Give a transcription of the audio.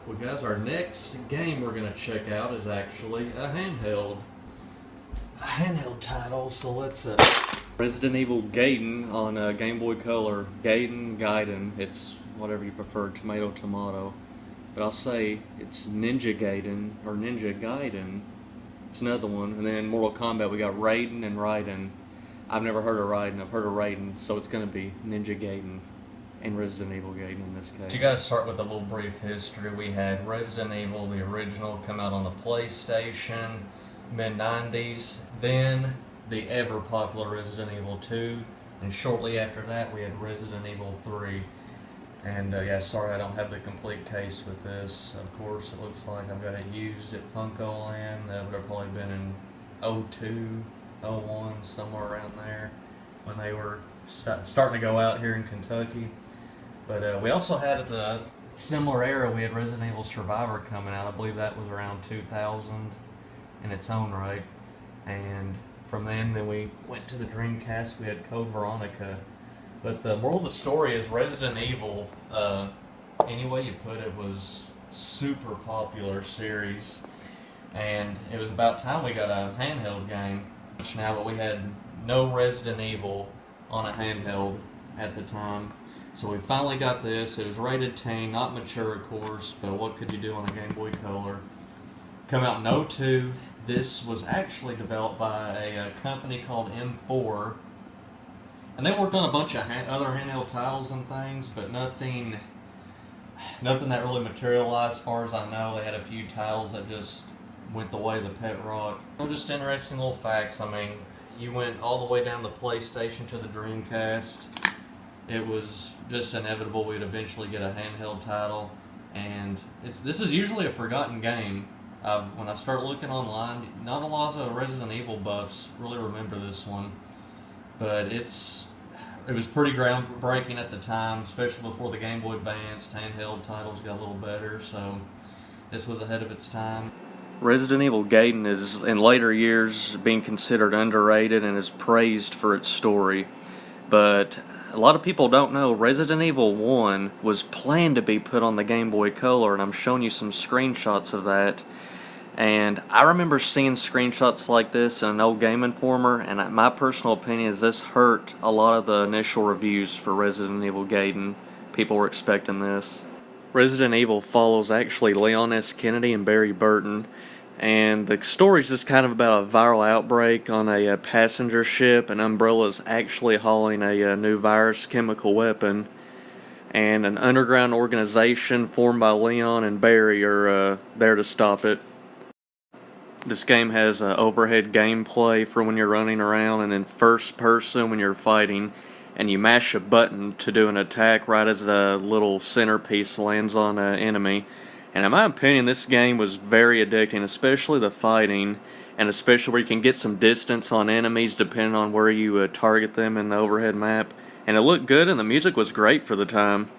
Well, guys, our next game we're going to check out is actually a handheld title. So let's Resident Evil Gaiden on Game Boy Color. Gaiden. It's whatever you prefer, tomato. But I'll say it's Ninja Gaiden or Ninja Gaiden. It's another one. And then Mortal Kombat, we got Raiden and Raiden. I've never heard of Raiden. I've heard of Raiden, so it's going to be Ninja Gaiden. And Resident Evil Gaiden in this case. So you got to start with a little brief history. We had Resident Evil, the original, come out on the PlayStation, mid-90s. Then the ever-popular Resident Evil 2. And shortly after that, we had Resident Evil 3. And yeah, sorry I don't have the complete case with this. Of course, it looks like I've got it used at Funko Land. That would have probably been in 02, 01, somewhere around there, when they were starting to go out here in Kentucky. But we also had at the similar era, we had Resident Evil Survivor coming out. I believe that was around 2000 in its own right. And from then we went to the Dreamcast. We had Code Veronica. But the moral of the story is Resident Evil, any way you put it, was super popular series. And it was about time we got a handheld game. Now, but we had no Resident Evil on a handheld at the time. So we finally got this. It was rated teen, not mature of course, but what could you do on a Game Boy Color? Come out in 02. This was actually developed by a company called M4. And they worked on a bunch of other handheld titles and things, but nothing that really materialized as far as I know. They had a few titles that just went the way of the pet rock. Just interesting little facts. I mean, you went all the way down the PlayStation to the Dreamcast. It was just inevitable we'd eventually get a handheld title, and this is usually a forgotten game. When I start looking online, not a lot of Resident Evil buffs really remember this one, but it was pretty groundbreaking at the time, especially before the Game Boy Advance. Handheld titles got a little better, so this was ahead of its time. Resident Evil Gaiden is, in later years, being considered underrated and is praised for its story, but a lot of people don't know Resident Evil 1 was planned to be put on the Game Boy Color, and I'm showing you some screenshots of that. And I remember seeing screenshots like this in an old Game Informer, and my personal opinion is this hurt a lot of the initial reviews for Resident Evil Gaiden. People were expecting this. Resident Evil follows actually Leon S. Kennedy and Barry Burton, and the story's just kind of about a viral outbreak on a passenger ship, and Umbrella's actually hauling a new virus chemical weapon, and an underground organization formed by Leon and Barry are there to stop it. This game has overhead gameplay for when you're running around, and then first person when you're fighting, and you mash a button to do an attack right as the little centerpiece lands on an enemy. And in my opinion, this game was very addicting, especially the fighting, and especially where you can get some distance on enemies depending on where you target them in the overhead map. And it looked good, and the music was great for the time.